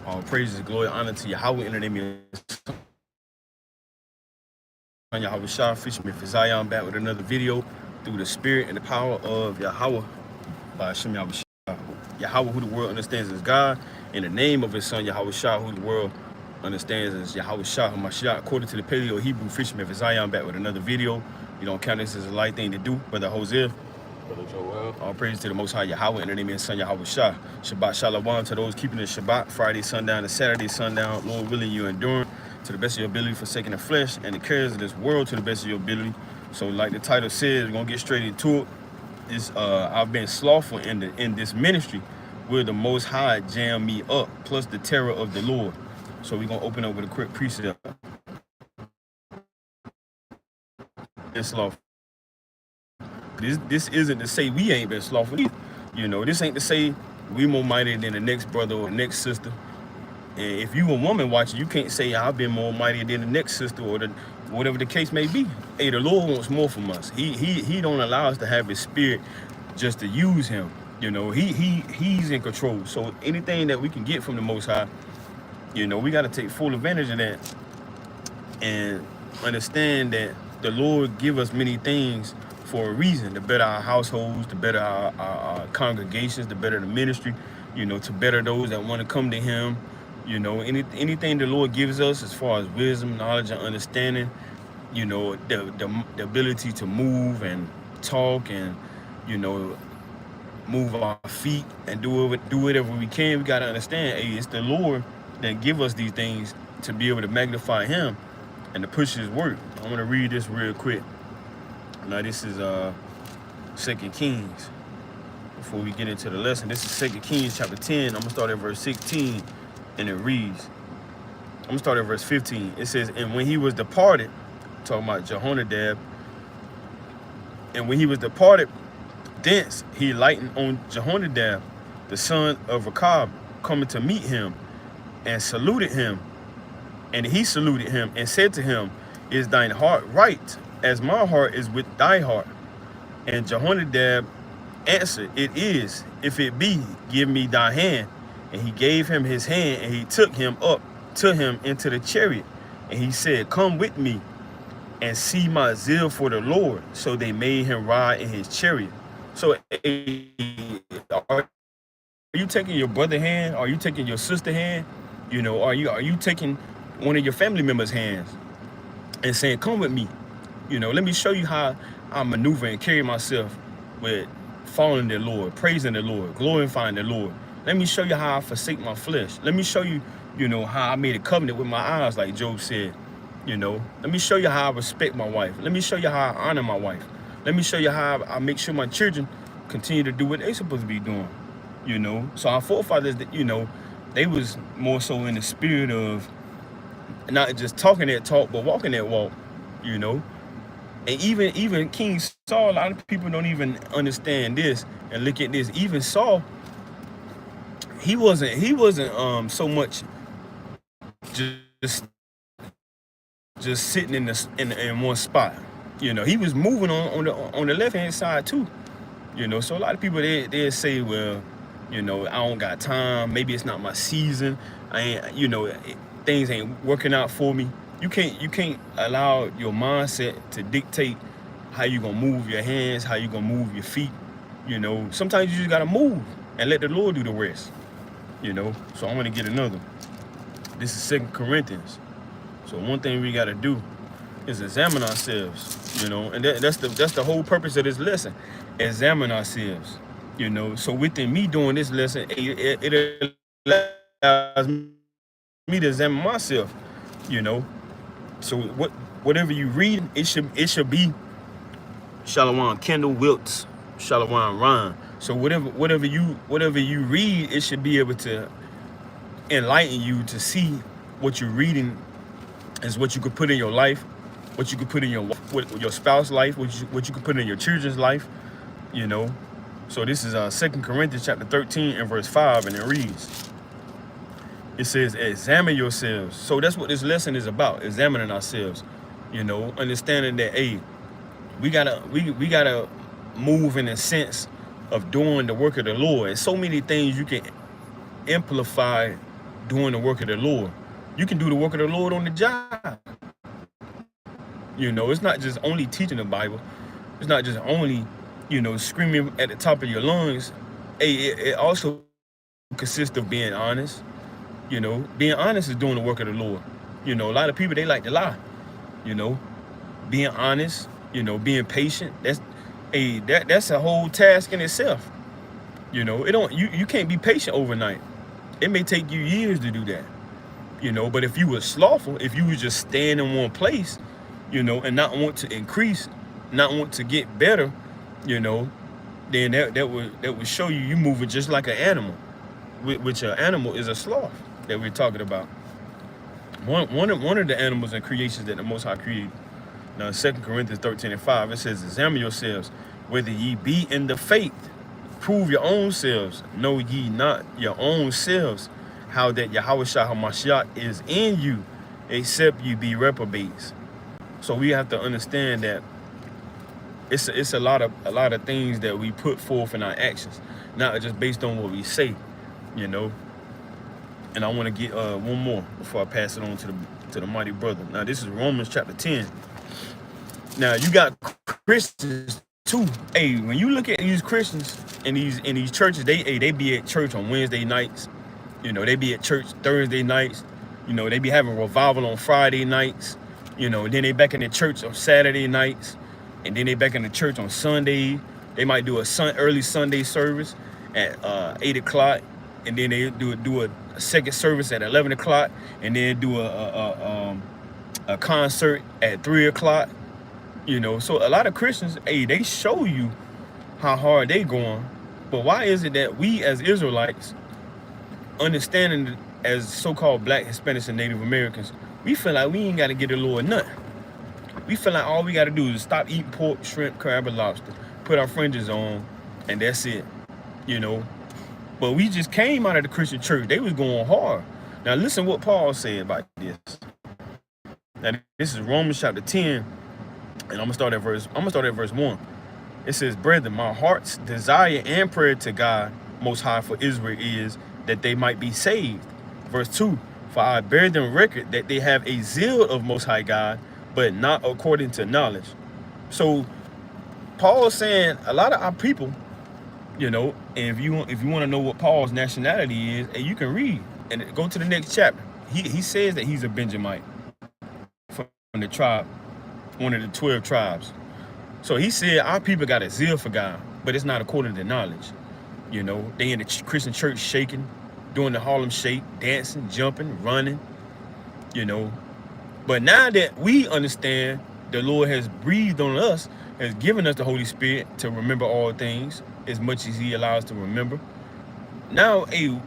All praises, glory, honor to Yahweh in the name of Yahweh Shah, Fisherman for Zion, back with another video through the spirit and the power of Yahweh by Hashem Yahweh Shah. Yahweh, who the world understands as God, in the name of his son Yahweh Shah, who the world understands as Yahweh Shah, Mashiach, according to the Paleo Hebrew Fisherman for Zion, back with another video. You don't count this as a light thing to do, Brother Hosea. Brother Joel. All praise to the Most High Yahweh in the name of his son Yahweh Shah. Shabbat Shalom to those keeping the Shabbat, Friday sundown to Saturday sundown. Lord willing, you enduring to the best of your ability, forsaking the flesh and the cares of this world to the best of your ability. So like the title says, we're gonna get straight into it. It's I've been slothful in this ministry where the Most High jam me up, plus the terror of the Lord. So we're gonna open up with a quick precept. It's slothful. This isn't to say we ain't been slothful. You know, this ain't to say we more mighty than the next brother or the next sister. And if you a woman watching, you can't say I've been more mighty than the next sister or whatever the case may be. Hey, the Lord wants more from us. He don't allow us to have his spirit just to use him. You know, he's in control. So anything that we can get from the Most High, you know, we got to take full advantage of that and understand that the Lord give us many things for a reason, to better our households, to better our congregations, to better the ministry, you know, to better those that want to come to him. You know, anything the Lord gives us as far as wisdom, knowledge, and understanding, you know, the ability to move and talk and, you know, move our feet and do whatever we can. We got to understand, hey, it's the Lord that give us these things to be able to magnify him and to push his work. I'm going to read this real quick. Now this is 2 Kings. Before we get into the lesson, this is 2 Kings chapter 10. I'm gonna start at verse 16, and it reads. I'm gonna start at verse 15. It says, and when he was departed, talking about Jehonadab, and when he was departed thence, he lightened on Jehonadab, the son of Rechab, coming to meet him, and saluted him. And he saluted him and said to him, is thine heart right, as my heart is with thy heart? And Jehonadab answered, it is. If it be, give me thy hand. And he gave him his hand, and he took him up to him into the chariot. And he said, come with me and see my zeal for the Lord. So they made him ride in his chariot. So are you taking your brother's hand? Are you taking your sister's hand? You know, are you taking one of your family members' hands and saying, come with me? You know, let me show you how I maneuver and carry myself with following the Lord, praising the Lord, glorifying the Lord. Let me show you how I forsake my flesh. Let me show you, you know, how I made a covenant with my eyes, like Job said. You know, let me show you how I respect my wife. Let me show you how I honor my wife. Let me show you how I make sure my children continue to do what they're supposed to be doing. You know, so our forefathers, you know, they was more so in the spirit of not just talking that talk, but walking that walk, you know. And even King Saul, a lot of people don't even understand this and look at this. Even Saul, he wasn't so much just sitting in one spot. You know, he was moving on the left hand side too. You know, so a lot of people they say, well, you know, I don't got time. Maybe it's not my season. I ain't, you know, things ain't working out for me. You can't allow your mindset to dictate how you gonna move your hands, how you gonna move your feet. You know, sometimes you just gotta move and let the Lord do the rest. You know, so I'm gonna get another. This is 2 Corinthians. So one thing we gotta do is examine ourselves. You know, and that's the whole purpose of this lesson. Examine ourselves. You know, so within me doing this lesson, it allows me to examine myself. You know. So whatever you read, it should be Shalom Kendall Wilts, Shalom Ron. So whatever you read, it should be able to enlighten you to see what you're reading is what you could put in your life, what you could put in your spouse's life, what you could put in your children's life, you know. So this is 2 Corinthians chapter 13 and verse 5, and it reads. It says, examine yourselves. So that's what this lesson is about, examining ourselves. You know, understanding that, hey, we gotta move in a sense of doing the work of the Lord. And so many things you can amplify doing the work of the Lord. You can do the work of the Lord on the job. You know, it's not just only teaching the Bible. It's not just only, you know, screaming at the top of your lungs. Hey, it also consists of being honest. You know, being honest is doing the work of the Lord. You know, a lot of people, they like to lie. You know, being honest, you know, being patient. That's a whole task in itself. You know, you can't be patient overnight. It may take you years to do that. You know, but if you were slothful, if you was just staying in one place, you know, and not want to increase, not want to get better, you know, then that would show you moving just like an animal, which an animal is a sloth that we're talking about. One of the animals and creations that the Most High created. Now, 2 Corinthians 13:5, it says, "Examine yourselves, whether ye be in the faith. Prove your own selves. Know ye not your own selves, how that Yahushua HaMashiach is in you, except you be reprobates." So we have to understand that it's a lot of things that we put forth in our actions, not just based on what we say, you know. And I want to get one more before I pass it on to the mighty brother. Now, this is Romans chapter 10. Now, you got Christians too. Hey, when you look at these Christians in these churches, they be at church on Wednesday nights. You know, they be at church Thursday nights. You know, they be having revival on Friday nights. You know, then they back in the church on Saturday nights, and then they back in the church on Sunday. They might do a early Sunday service at 8 o'clock, and then they do a second service at 11 o'clock, and then do a concert at 3 o'clock. You know, so a lot of Christians, hey, they show you how hard they going, but why is it that we as Israelites, understanding as so-called Black, Hispanics, and Native Americans, we feel like we ain't got to get the Lord nothing. We feel like all we got to do is stop eating pork, shrimp, crab, and lobster, put our fringes on, and that's it, you know. But we just came out of the Christian church. They was going hard. Now listen what Paul said about this. Now this is Romans chapter 10, and I'm gonna start at verse 1. It says, "Brethren, my heart's desire and prayer to God Most High for Israel is that they might be saved." Verse 2, "For I bear them record that they have a zeal of Most High God, but not according to knowledge." So Paul is saying a lot of our people, you know, and if you want to know what Paul's nationality is, and you can read and go to the next chapter. He says that he's a Benjamite from the tribe, one of the 12 tribes. So he said our people got a zeal for God, but it's not according to knowledge. You know, they in the Christian church shaking, doing the Harlem Shake, dancing, jumping, running, you know. But now that we understand the Lord has breathed on us, has given us the Holy Spirit to remember all things as much as he allows to remember. Now, hey,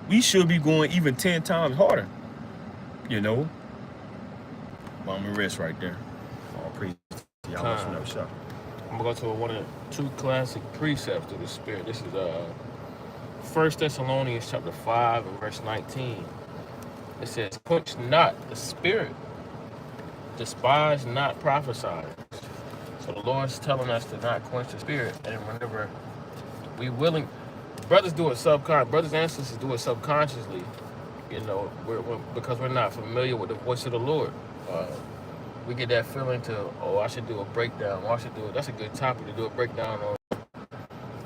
we should be going even 10 times harder, you know. Well, I'm gonna rest right there. All praise to y'all. I'm gonna go to one of the 2 classic precepts of the Spirit. This is 1 Thessalonians chapter 5 and verse 19. It says, "Quench not the Spirit, despise not prophesying." So the Lord's telling us to not quench the Spirit, and whenever we willing, brothers and sisters do it subconsciously. You know, because we're not familiar with the voice of the Lord. We get that feeling I should do a breakdown. Or I should do it. That's a good topic to do a breakdown on.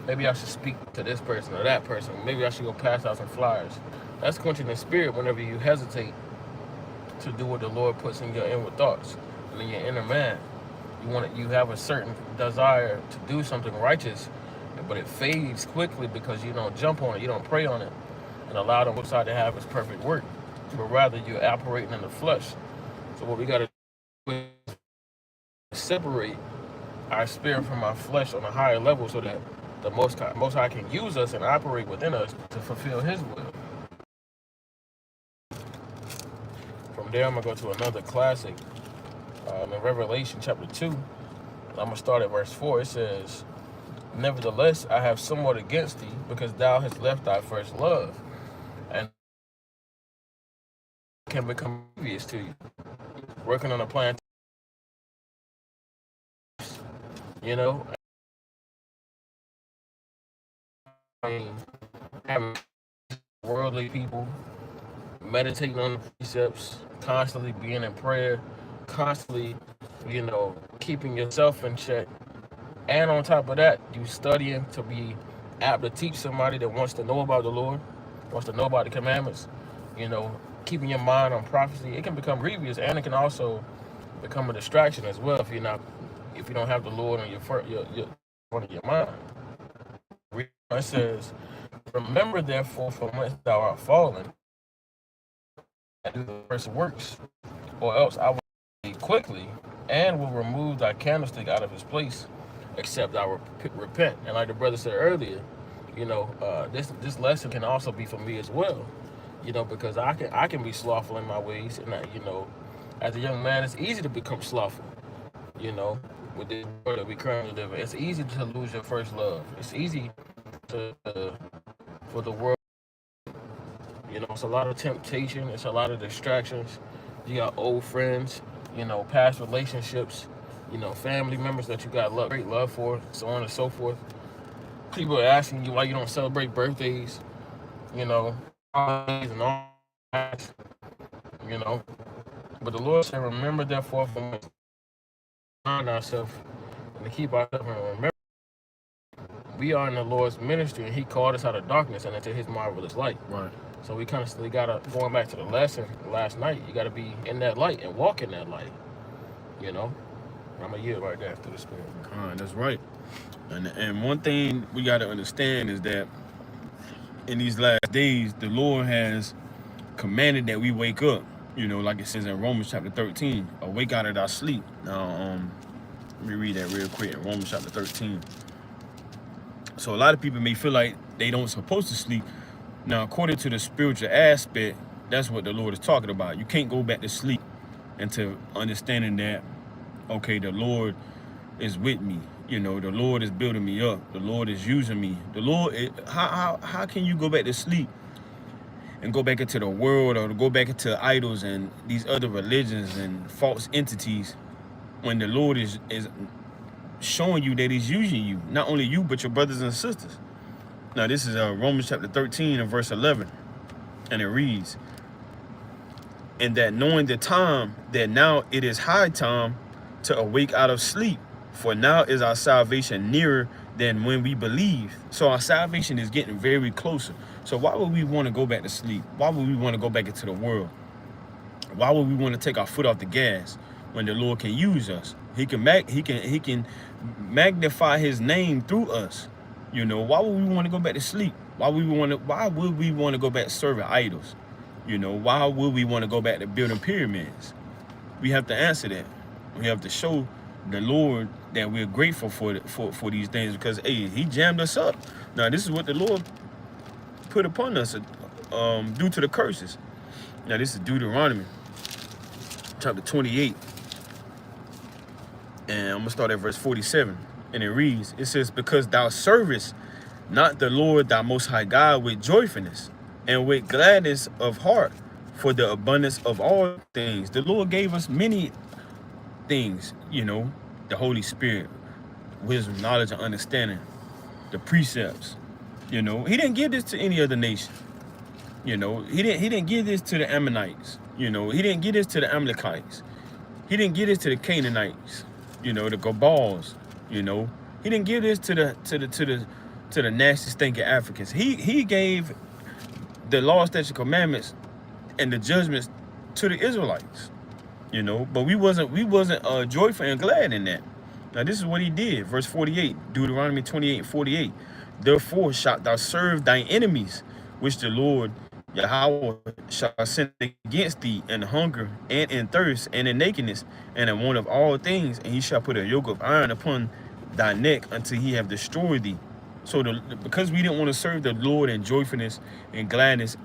Maybe I should speak to this person or that person. Maybe I should go pass out some flyers. That's quenching the Spirit whenever you hesitate to do what the Lord puts in your inward thoughts and in your inner man. You have a certain desire to do something righteous, but it fades quickly because you don't jump on it, you don't pray on it, and allow the Most High to have His perfect work. But rather you're operating in the flesh. So what we got to do is separate our spirit from our flesh on a higher level, so that the Most High can use us and operate within us to fulfill His will. From there, I'm gonna go to another classic. In Revelation chapter 2, I'm going to start at verse 4. It says, "Nevertheless, I have somewhat against thee, because thou hast left thy first love, and can become envious to you, working on a plan, you know, having worldly people, meditating on the precepts, constantly being in prayer, constantly, keeping yourself in check. And on top of that, you studying to be apt to teach somebody that wants to know about the Lord, wants to know about the commandments. Keeping your mind on prophecy, it can become grievous, and it can also become a distraction as well if you don't have the Lord on your front of your mind. It says, "Remember therefore from whence thou art fallen, and do the first works, or else I will thee quickly, and will remove thy candlestick out of his place, except thou repent." And like the brother said earlier, this lesson can also be for me as well. Because I can be slothful in my ways, and as a young man, it's easy to become slothful. With this world that we currently live in, it's easy to lose your first love. It's easy for the world. It's a lot of temptation. It's a lot of distractions. You got old friends, past relationships, family members that you got great love for, so on and so forth. People are asking you why you don't celebrate birthdays, holidays and all that, But the Lord said, "Remember therefore from whence we find ourselves, and to keep ourselves and remember we are in the Lord's ministry, and He called us out of darkness and into His marvelous light." Right. So we constantly gotta, going back to the lesson last night, you gotta be in that light and walk in that light. I'm a yield right there to the Spirit. That's right. And one thing we gotta understand is that in these last days, the Lord has commanded that we wake up. Like it says in Romans chapter 13, awake out of thy sleep. Now, let me read that real quick in Romans chapter 13. So a lot of people may feel like they don't supposed to sleep. Now, according to the spiritual aspect, that's what the Lord is talking about. You can't go back to sleep into understanding that, okay, the Lord is with me. The Lord is building me up. The Lord is using me. The Lord, how can you go back to sleep and go back into the world, or to go back into idols and these other religions and false entities, when the Lord is showing you that He's using you, not only you, but your brothers and sisters? Now, this is Romans chapter 13 and verse 11, and it reads, "And that knowing the time, that now it is high time to awake out of sleep, for now is our salvation nearer than when we believed." So our salvation is getting very closer. So why would we want to go back to sleep? Why would we want to go back into the world? Why would we want to take our foot off the gas when the Lord can use us? He can magnify His name through us. Why would we want to go back to sleep? Why would we want to go back serving idols? Why would we want to go back to building pyramids? We have to answer that. We have to show the Lord that we're grateful for these things, because He jammed us up. Now, this is what the Lord put upon us due to the curses. Now, this is Deuteronomy chapter 28, and I'm gonna start at verse 47, and it reads, it says, "Because thou servest not the Lord thy most high God with joyfulness and with gladness of heart, for the abundance of all things." The Lord gave us many things, the Holy Spirit, wisdom, knowledge, and understanding, the precepts. He didn't give this to any other nation. He didn't give this to the Ammonites. He didn't give this to the Amalekites. He didn't give this to the Canaanites. The Gabals. He didn't give this to the nasty stinking Africans. He gave the law, statutes, commandments, and the judgments to the Israelites. But we wasn't joyful and glad in that. Now, this is what He did. Verse 48, Deuteronomy 28:48. "Therefore shalt thou serve thine enemies, which the Lord Yahweh shall send against thee in hunger and in thirst and in nakedness and in want of all things, and He shall put a yoke of iron upon thy neck until He have destroyed thee." So because we didn't want to serve the Lord in joyfulness and gladness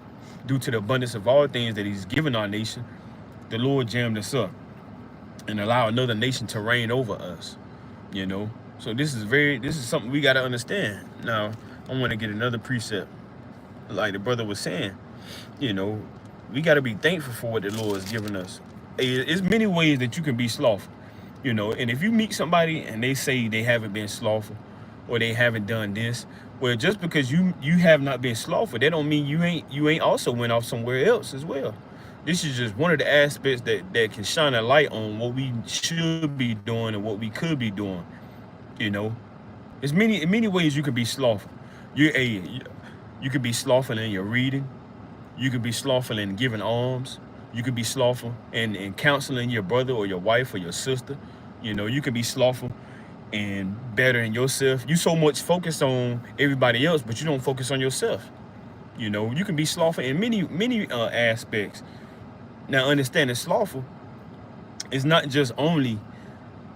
due to the abundance of all things that He's given our nation, the Lord jammed us up and allowed another nation to reign over us. So this is something we got to understand. Now, I want to get another precept, like the brother was saying. We got to be thankful for what the Lord has given us. It's many ways that you can be slothful. And if you meet somebody and they say they haven't been slothful, or they haven't done this. Well, just because you have not been slothful, that don't mean you ain't also went off somewhere else as well. This is just one of the aspects that can shine a light on what we should be doing and what we could be doing. You know, there's many ways you could be slothful. You could be slothful in your reading. You could be slothful in giving alms. You could be slothful in counseling your brother or your wife or your sister. You know, you could be slothful in bettering yourself. You so much focus on everybody else, but you don't focus on yourself. You know, you can be slothful in many aspects. Now, understanding slothful is not just only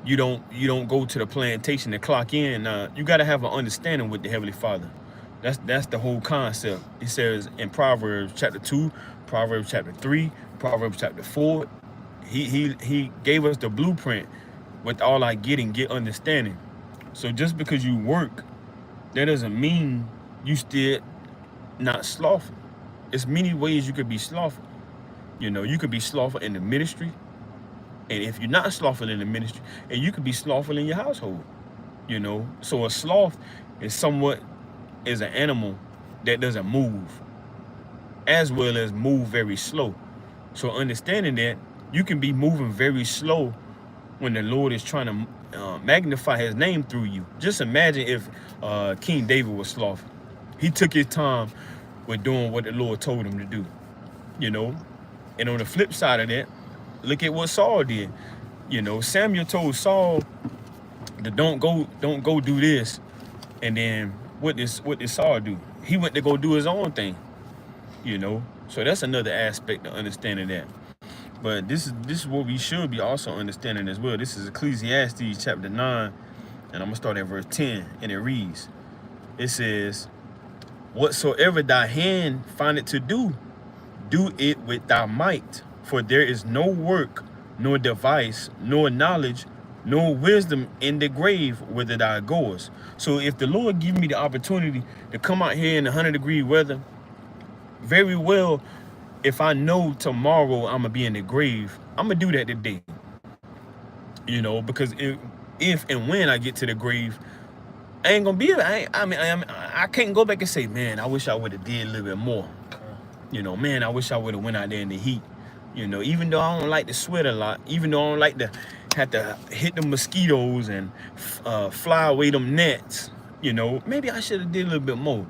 you don't go to the plantation to clock in. You got to have an understanding with the Heavenly Father. That's the whole concept. It says in Proverbs chapter 2, Proverbs chapter 3, Proverbs chapter 4. He gave us the blueprint with all I get understanding. So just because you work, that doesn't mean you still not slothful. It's many ways you could be slothful. You know, you could be slothful in the ministry. And if you're not slothful in the ministry, and you could be slothful in your household. You know, so a sloth is an animal that doesn't move, as well as move very slow. So understanding that, you can be moving very slow when the Lord is trying to magnify his name through you. Just imagine if King David was slothful. He took his time with doing what the Lord told him to do. You know, and on the flip side of that, look at what Saul did. You know, Samuel told Saul to don't go do this. And then what did Saul do? He went to go do his own thing. You know, so that's another aspect of understanding that. But this is what we should be also understanding as well. This is Ecclesiastes chapter 9, and I'm gonna start at verse 10, and it reads, it says, "Whatsoever thy hand findeth to do, do it with thy might. For there is no work, nor device, nor knowledge, nor wisdom in the grave whither thou goest." So if the Lord give me the opportunity to come out here in 100-degree weather, very well, if I know tomorrow I'm gonna be in the grave, I'm gonna do that today. You know, because if and when I get to the grave, I ain't gonna be. I can't go back and say, man, I wish I would have did a little bit more. You know, man, I wish I would have went out there in the heat. You know, even though I don't like to sweat a lot, even though I don't like to have to hit the mosquitoes and fly away them nets, you know, maybe I should have did a little bit more,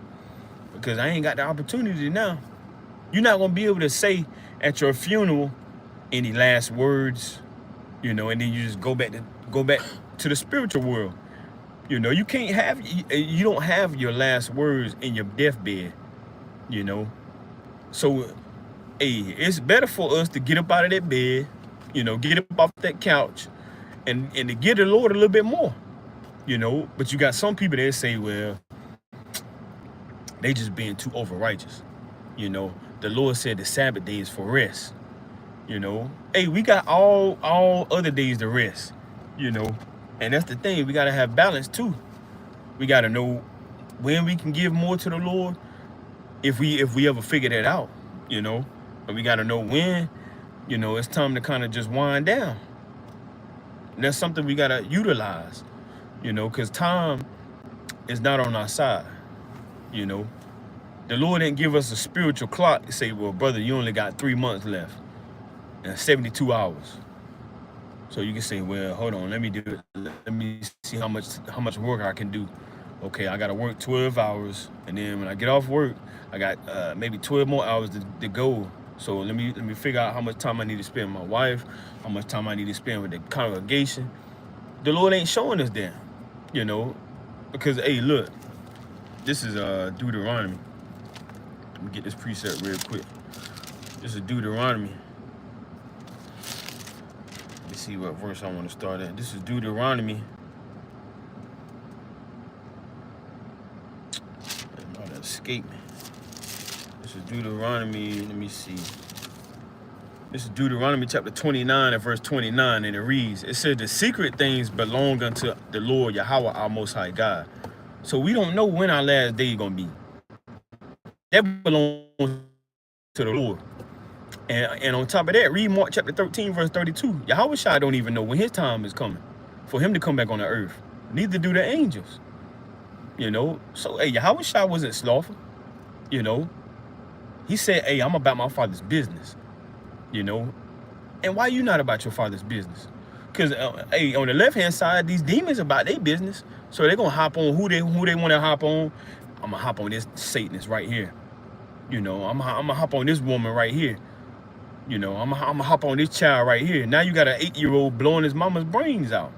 because I ain't got the opportunity now. You're not gonna be able to say at your funeral any last words, you know, and then you just go back to the spiritual world. You know, you don't have your last words in your deathbed, you know. So, hey, it's better for us to get up out of that bed, you know, get up off that couch, and to give the Lord a little bit more, you know. But you got some people that say, well, they just being too over righteous. You know, the Lord said the Sabbath day is for rest. You know, hey, we got all other days to rest. You know, and that's the thing. We gotta have balance too. We gotta know when we can give more to the Lord, if we ever figure that out. You know, but we gotta know when, you know, it's time to kind of just wind down. And that's something we gotta utilize. You know, because time is not on our side. You know, the Lord didn't give us a spiritual clock to say, well, brother, you only got 3 months left and 72 hours. So you can say, well, hold on, let me do it. Let me see how much work I can do. Okay, I gotta work 12 hours, and then when I get off work, I got maybe 12 more hours to go. So let me figure out how much time I need to spend with my wife, how much time I need to spend with the congregation. The Lord ain't showing us that, you know, because hey, look, this is Deuteronomy. Let me get this precept real quick. This is Deuteronomy. Let's see what verse I want to start at. This is Deuteronomy. It might escape me. This is Deuteronomy. Let me see. This is Deuteronomy chapter 29 and verse 29, and it reads, it says, "The secret things belong unto the Lord Yahweh, our Most High God." So we don't know when our last day is gonna be. That belongs to the Lord. And on top of that, read Mark chapter 13, verse 32. Yahweh Shai don't even know when his time is coming for him to come back on the earth. Neither do the angels. You know, so hey, Yahweh wasn't slothful. You know, he said, hey, I'm about my father's business. You know, and why you not about your father's business? Because hey, on the left hand side, these demons about their business, so they're gonna hop on who they want to hop on. I'm gonna hop on this Satanist right here. You know, I'm gonna hop on this woman right here. You know, I'm gonna hop on this child right here. Now you got an 8-year-old blowing his mama's brains out.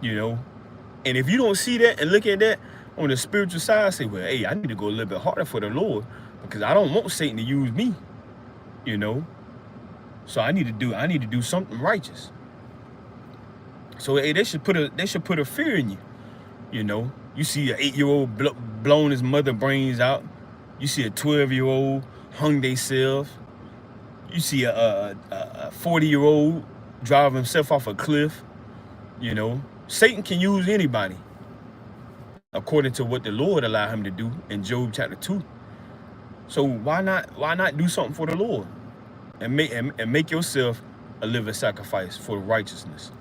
You know, and if you don't see that and look at that on the spiritual side, say, well, hey, I need to go a little bit harder for the Lord because I don't want Satan to use me. You know, so I need to do something righteous. So hey, they should put a fear in you. You know, you see an 8-year-old blowing his mother brains out. You see a 12-year-old hung themselves. You see a 40-year-old drive himself off a cliff. You know, Satan can use anybody, according to what the Lord allowed him to do in Job chapter 2. So why not do something for the Lord and make yourself a living sacrifice for righteousness?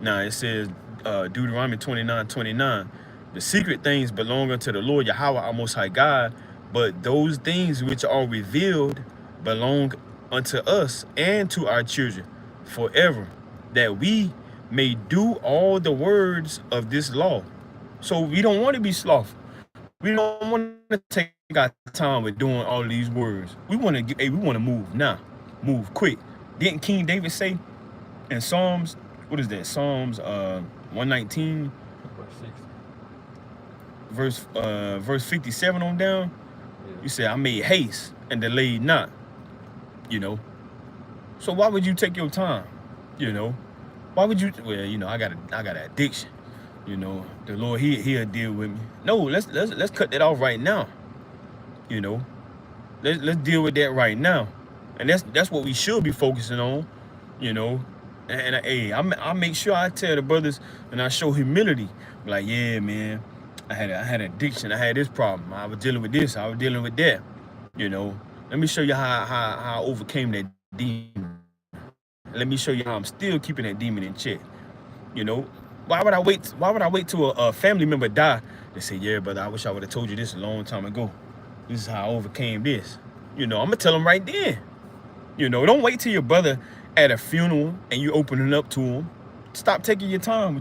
Now it says Deuteronomy 29:29, the secret things belong unto the Lord Yahweh our Most High God, but those things which are revealed belong unto us and to our children forever, that we may do all the words of this law. So we don't want to be slothful. We don't want to take our time with doing all these words. We want to move now, move quick. Didn't King David say in Psalms, what is that? Psalms 119, verse 57 on down. Yeah. You said, I made haste and delayed not. You know. So why would you take your time? You know. Why would you? Well, you know, I got an addiction. You know, the Lord he'll deal with me. No, let's cut that off right now. You know, let's deal with that right now, and that's what we should be focusing on. You know, and hey, I make sure I tell the brothers and I show humility. Like, yeah, man, I had addiction. I had this problem. I was dealing with this. I was dealing with that. You know, let me show you how I overcame that demon. Let me show you how I'm still keeping that demon in check. You know. Why would I wait till a family member die to say, yeah, brother, I wish I would have told you this a long time ago. This is how I overcame this. You know, I'm gonna tell them right then. You know, don't wait till your brother at a funeral and you opening up to him. Stop taking your time.